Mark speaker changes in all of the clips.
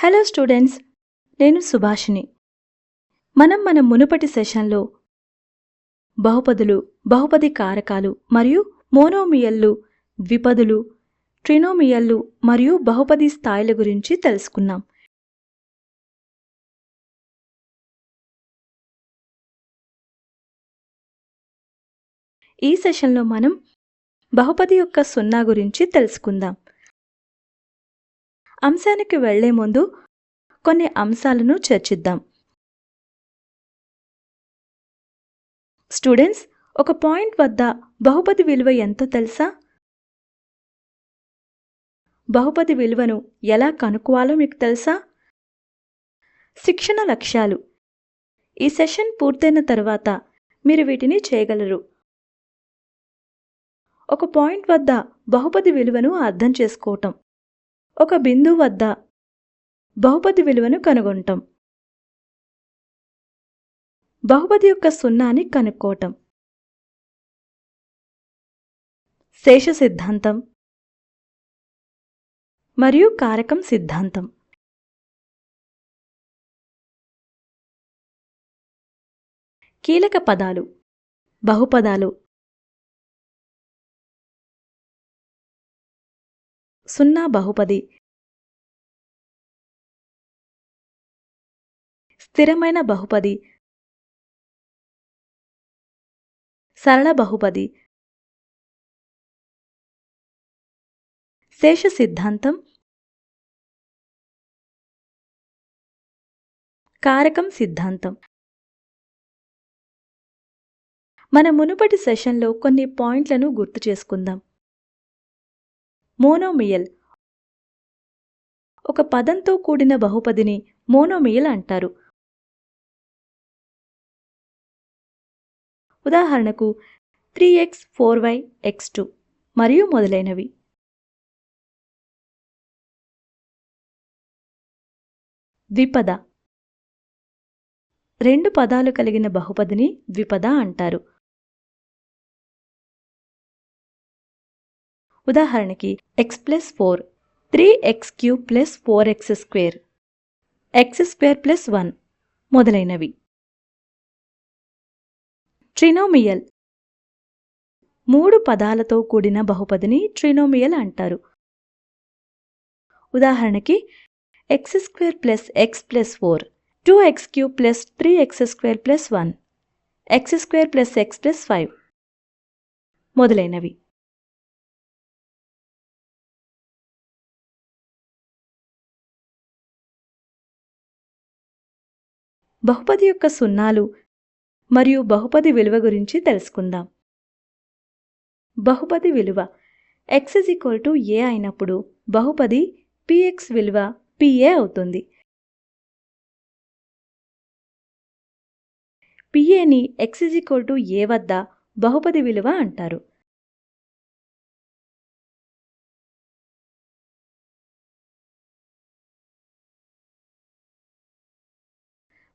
Speaker 1: Hello students, నేను సుభాషిణి. మన మునుపటి సెషన్లో బహుపదులు, బహుపది కారకాలు మరియు మోనోమియల్లు, ద్విపదులు, ట్రినోమియల్లు మరియు బహుపది స్థాయిల గురించి తెలుసుకున్నాం. ఈ సెషన్లో మనం బహుపది యొక్క సున్నా గురించి తెలుసుకుందాం. అంశానికి వెళ్లే ముందు కొన్ని అంశాలను చర్చిద్దాం. స్టూడెంట్స్, ఒక పాయింట్ వద్ద బహుపది విలువ ఎంతో తెలుసా? బహుపది విలువను ఎలా కనుక్కోవాలో మీకు తెలుసా? శిక్షణ లక్ష్యాలు. ఈ సెషన్ పూర్తయిన తర్వాత మీరు వీటిని చేయగలరు. ఒక పాయింట్ వద్ద బహుపది విలువను అర్థం చేసుకోవటం, ఒక బిందువు వద్ద బహుపది విలువను కనుగొనటం, బహుపది యొక్క సున్నాని కనుక్కోవటం, శేష సిద్ధాంతం మరియు కారకం సిద్ధాంతం. కీలక పదాలు: బహుపదాలు, సున్నా బహుపది, స్థిరమైన బహుపది, సరళ బహుపది, శేష సిద్ధాంతం, కారకం సిద్ధాంతం. మన మునుపటి సెషన్లో కొన్ని పాయింట్లను గుర్తు చేసుకుందాం. మోనోమియల్. ఒక పదంతో కూడిన బహుపదిని మోనోమియల్ అంటారు. ఉదాహరణకు 3x 4y x2 మరియు మొదలైనవి. ద్విపద. రెండు పదాలు కలిగిన బహుపదిని ద్విపద అంటారు. ఉదాహరణకి x+4, 3x³ + 4x², x² + 1 మొదలైనవి. ట్రినోమియల్. మూడు పదాలతో కూడిన బహుపదిని ట్రినోమియల్ అంటారు. ఉదాహరణకి x² + x + 4, 2x³ + 3x² + 1, x² + x + 5 మొదలైనవి. బహుపది యొక్క సున్నాలు మరియు బహుపది విలువ గురించి తెలుసుకుందాం. బహుపది విలువ x a అయినప్పుడు బహుపది px విలువ pa అవుతుంది. paని x a వద్ద బహుపది విలువ అంటారు.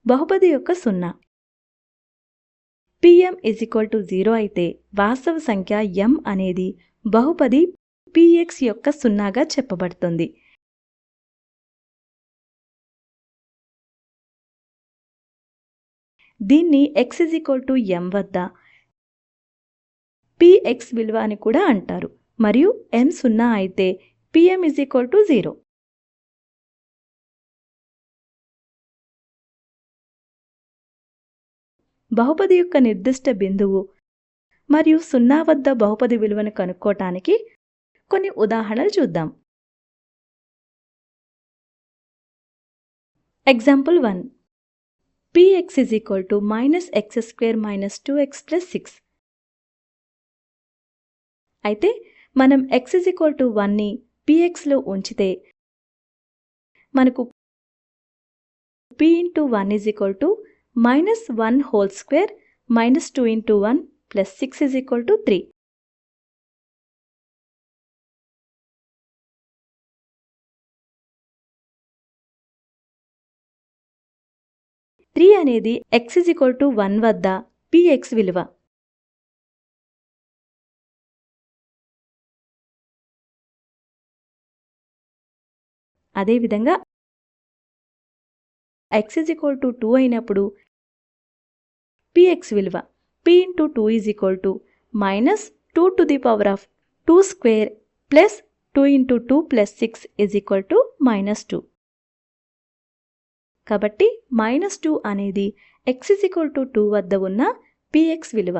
Speaker 1: బహుపది యొక్క సున్నా. pm 0 అయితే వాస్తవ సంఖ్య m అనేది బహుపది px యొక్క సున్నాగా చెప్పబడుతుంది. దీన్ని x m వద్ద px విలువ అని కూడా అంటారు మరియు m సున్నా అయితే pm 0. బహుపది యొక్క నిర్దిష్ట బిందువు మరియు సున్నా వద్ద బహుపది విలువను కనుక్కోవటానికి కొన్ని ఉదాహరణలు చూద్దాం. ఎగ్జాంపుల్ 1. px -x² - 2x + 6. అయితే మనం x 1ని pxలో ఉంచితే మనకు p × 1 -1² - 2 × 1 + 6 3. అనేది x 1 వద్ద px విలువ. అదేవిధంగా x is equal to 2 అయినప్పుడు px విలువ p into 2 is equal to minus 2 to the power of 2 square plus 2 into 2 plus 6 is equal to minus 2. కాబట్టి minus 2 అనేది x is equal to 2 వద్ద ఉన్న px విలువ.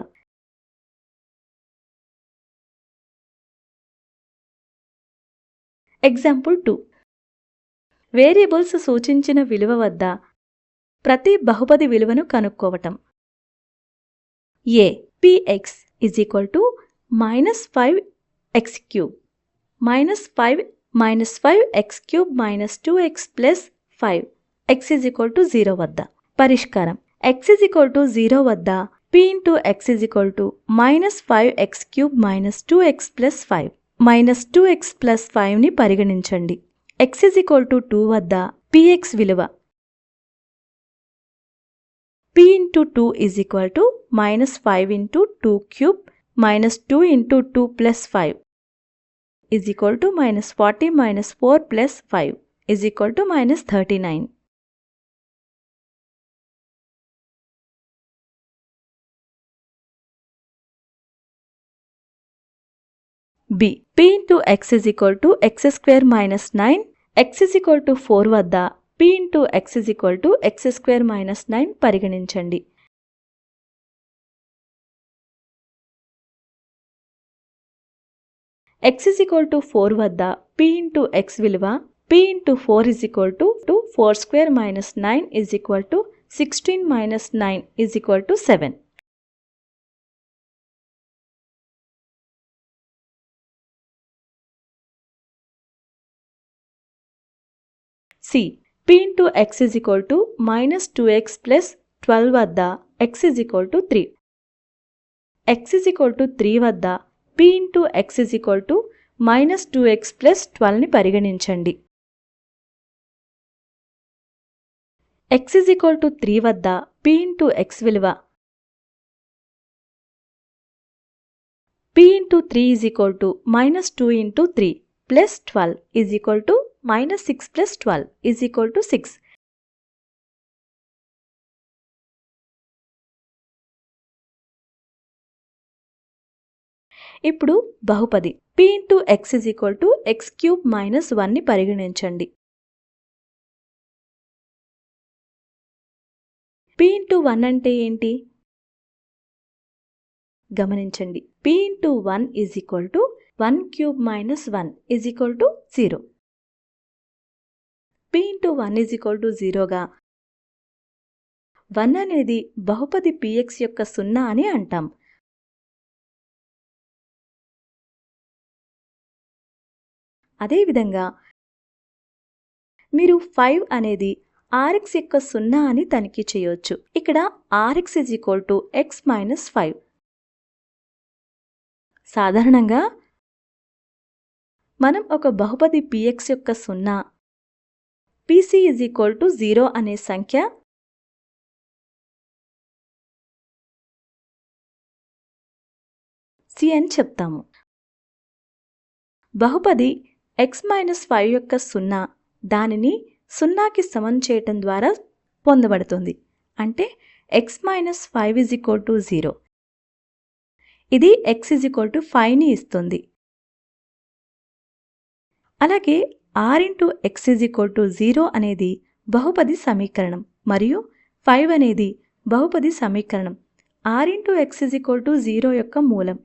Speaker 1: ఎగ్జాంపుల్ 2. వేరియబుల్స్ సూచించిన విలువ వద్ద ప్రతి బహుపది విలువను కనుక్కోవటం. a px is equal to minus 5x cube minus 5x cube minus 2x plus 5 x is equal to 0 వద్ద. పరిష్కారం x is equal to 0 వద్ద p into x is equal to minus 5x cube minus 2x plus 5 minus 2x plus 5ని పరిగణించండి. x is equal to 2 వద్ద px విలువ p into 2 is equal to minus 5 into 2 cube minus 2 into 2 plus 5 is equal to minus 40 minus 4 plus 5 is equal to minus 39. b p into x is equal to x square minus 9 x is equal to 4 వద్ద p into x is equal to x square minus 9 పరిగణించండి. x is equal to 4 వద్ద p into x విలువ p into 4 is equal to 4 square minus 9 is equal to 16 minus 9 is equal to 7. c p into x is equal to minus 2x plus 12 వద్ద x is equal to 3. x is equal to 3 వద్ద p into x is equal to minus 2x plus 12ని పరిగణించండి. x is equal to 3 వద్ద p into x విలువ p into 3 is equal to minus 2 into 3 plus 12 is equal to minus 6 plus 12 is equal to 6. ఇప్పుడు బహుపది p into x is equal to x cube minus 1ని పరిగణించండి. p into 1 అంటే ఏంటి? గమనించండి. p into 1 is equal to 1 cube minus 1 is equal to 0. p into 1 is equal to 0గా 1 అనేది బహుపది px యొక్క సున్నా అని అంటాం. అదేవిధంగా మీరు 5 అనేది rx యొక్క సున్నా అని తనిఖీ చేయొచ్చు. ఇక్కడ rx is equal to x minus 5. సాధారణంగా మనం ఒక బహుపది px యొక్క సున్నా pc is equal to 0 అనే సంఖ్య c అని చెప్తాము. బహుపది x మైనస్ 5 యొక్క సున్నా దానిని సున్నాకి సమం చేయటం ద్వారా పొందబడుతుంది. అంటే x minus 5 is equal to 0. ఇది x is equal to 5ని ఇస్తుంది. అలాగే r into x is equal to 0 అనేది బహుపది సమీకరణం మరియు 5 అనేది బహుపది సమీకరణం. r into x is equal to 0 యొక్క మూలం.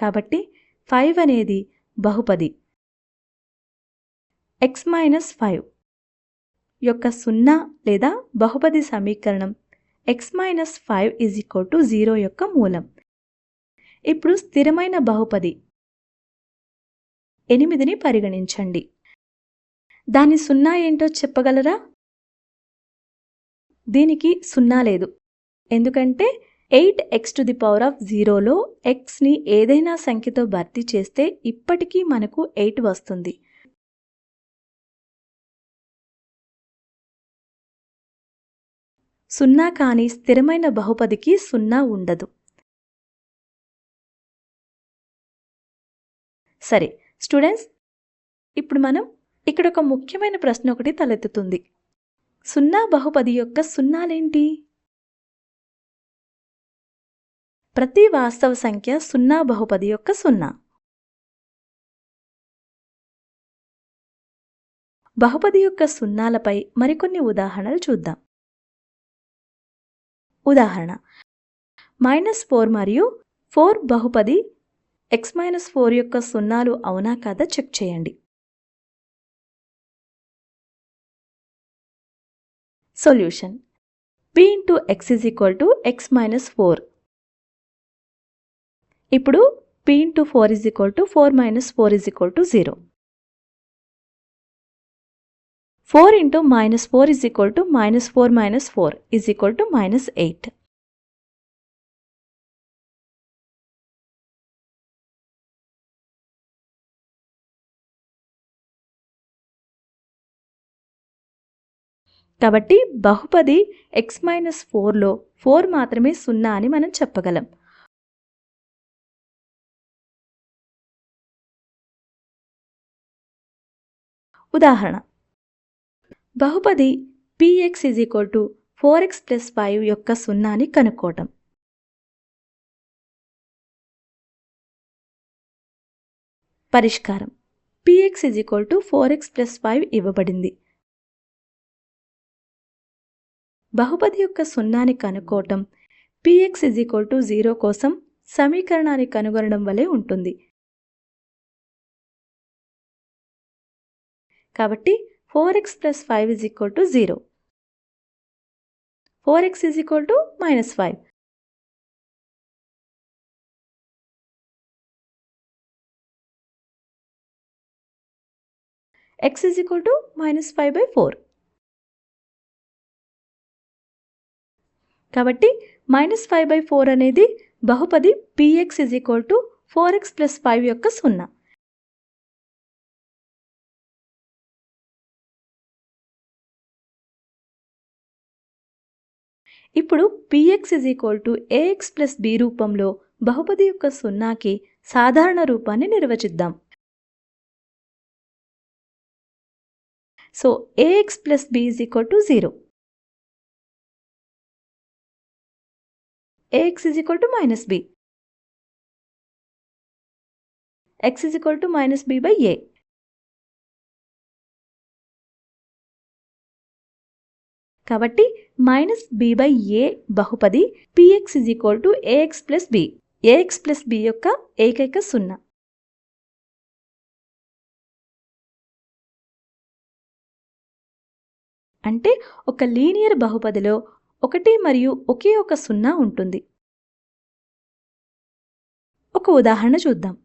Speaker 1: కాబట్టి 5 అనేది బహుపది x మైనస్ 5 యొక్క సున్నా లేదా బహుపది సమీకరణం x minus 5 is equal to 0 యొక్క మూలం. ఇప్పుడు స్థిరమైన బహుపది 8ని పరిగణించండి. దాని సున్నా ఏంటో చెప్పగలరా? దీనికి సున్నా లేదు. ఎందుకంటే 8x to the power of 0లో xని ఏదైనా సంఖ్యతో భర్తీ చేస్తే ఇప్పటికీ మనకు 8 వస్తుంది. సున్నా కాని స్థిరమైన బహుపదికి సున్నా ఉండదు. సరే స్టూడెంట్స్, ఇప్పుడు మనం ఇక్కడ ఒక ముఖ్యమైన ప్రశ్న ఒకటి తలెత్తుతుంది. సున్నా బహుపది యొక్క సున్నాలేంటి? ప్రతి వాస్తవ సంఖ్య సున్నా బహుపది యొక్క సున్నా. బహుపది యొక్క సున్నాలపై మరికొన్ని ఉదాహరణలు చూద్దాం. ఉదాహరణ: -4 మరియు 4 బహుపది x-4 యొక్క సున్నాలు అవునా కాదా చెక్ చేయండి. Solution: p × x = x-4. ఇప్పుడు p × 4 = 4 - 4 = 0. 4 × -4 = -4 - 4 = -8. కాబట్టి బహుపది x-4లో 4 మాత్రమే సున్నా అని మనం చెప్పగలం. ఉదాహరణ: బహుపది px = 4x + 5 యొక్క సున్నాని కనుక్కోవటం. పరిష్కారం: px = 4x + 5 ఇవ్వబడింది. బహుపది యొక్క సున్నాని కనుక్కోవటం px = 0 కోసం సమీకరణాన్ని కనుగొనడం వలె ఉంటుంది. కాబట్టి 4x + 5 = 0. 4x = -5. x = -5/4. కాబట్టి -5/4 అనేది బహుపది px = 4x + 5 యొక్క సున్నా. ఇప్పుడు px = ax + b రూపంలో బహుపది యొక్క సున్నాకి సాధారణ రూపాన్ని నిర్వచిద్దాం. So ax + b = 0. ax = -b. x = -b/a. కాబట్టి -b/a బహుపది px = ax + b. ax + b యొక్క ఏకైక సున్నా. అంటే ఒక లీనియర్ బహుపదిలో 1 మరియు ఒకే ఒక సున్నా ఉంటుంది. ఒక ఉదాహరణ చూద్దాం.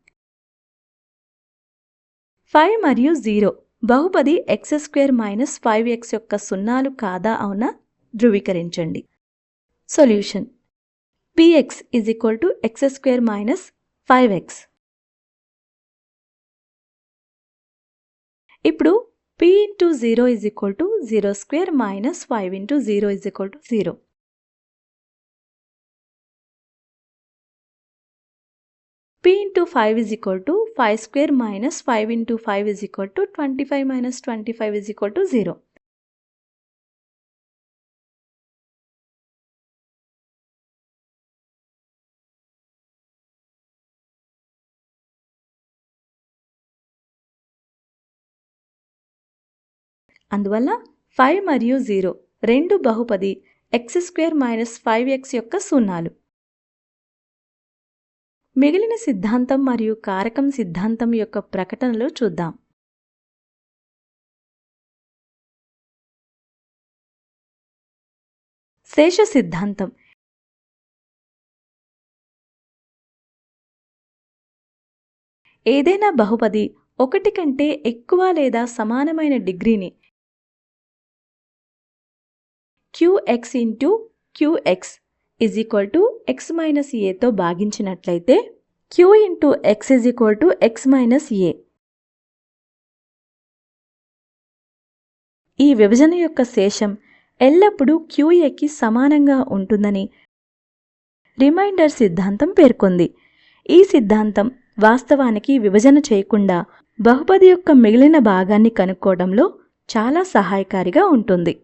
Speaker 1: 5 మరియు 0 బహుపది x² - 5x యొక్క సున్నాలు కాదా అవునా ధృవీకరించండి. Solution: px = x² - 5x. ఇప్పుడు p × 0 = 0² - 5 × 0 = 0. p × 5 = 5² - 5 × 5 = 25 - 25 = 0. అందువల్ల 5 మరియు 0 రెండు బహుపది x² - 5x యొక్క సున్నాలు. మిగిలిన సిద్ధాంతం మరియు కారకం సిద్ధాంతం యొక్క ప్రకటనలు చూద్దాం. శేష సిద్ధాంతం: ఏదైనా బహుపది ఒకటి కంటే ఎక్కువ లేదా సమానమైన డిగ్రీని qx × qx = x - aతో భాగించినట్లయితే q × x = x - a. ఈ విభజన యొక్క శేషం ఎల్లప్పుడూ QAకి సమానంగా ఉంటుందని రిమైండర్ సిద్ధాంతం పేర్కొంది. ఈ సిద్ధాంతం వాస్తవానికి విభజన చేయకుండా బహుపది యొక్క మిగిలిన భాగాన్ని కనుక్కోవడంలో చాలా సహాయకారిగా ఉంటుంది.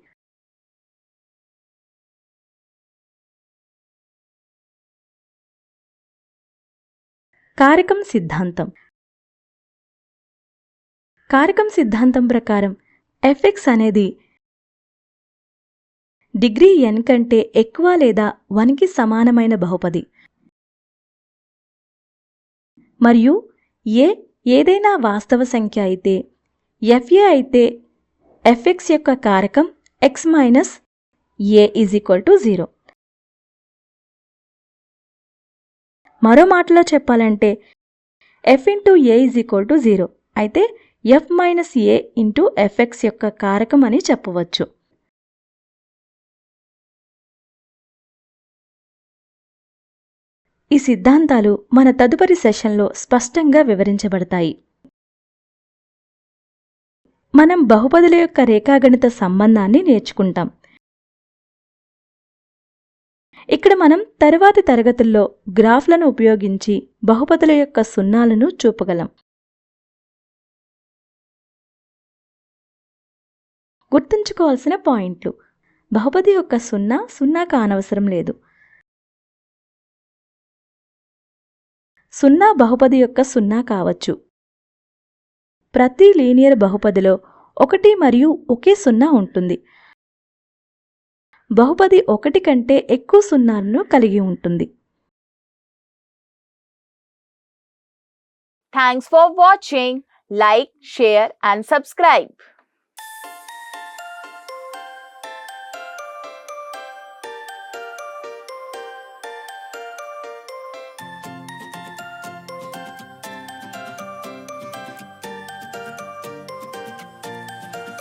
Speaker 1: కారకం సిద్ధాంతం. కారకం సిద్ధాంతం ప్రకారం fx అనేది డిగ్రీ n కంటే ఎక్కువ లేదా 1కి సమానమైన బహుపది మరియు a ఏదైనా వాస్తవ సంఖ్య అయితే fa అయితే fx యొక్క కారకం x మైనస్ a = 0. మరో మాటలో చెప్పాలంటే f ఇంటూ a = 0 అయితే f minus a into fx యొక్క కారకం అని చెప్పవచ్చు. ఈ సిద్ధాంతాలు మన తదుపరి సెషన్లో స్పష్టంగా వివరించబడతాయి. మనం బహుపదుల యొక్క రేఖాగణిత సంబంధాన్ని నేర్చుకుంటాం. ఇక్కడ మనం తరువాతి తరగతుల్లో గ్రాఫ్లను ఉపయోగించి బహుపదుల యొక్క సున్నాలను చూపగలం. గుర్తుంచుకోవాల్సిన పాయింట్లు: బహుపది యొక్క సున్నా కానవసరం లేదు. సున్నా బహుపది యొక్క సున్నా కావచ్చు. ప్రతి లీనియర్ బహుపదిలో 1 మరియు ఒకే సున్నా ఉంటుంది. బహుపది 1 కంటే ఎక్కువ సున్నాలను కలిగి ఉంటుంది.
Speaker 2: Thanks for watching. Like, share and subscribe.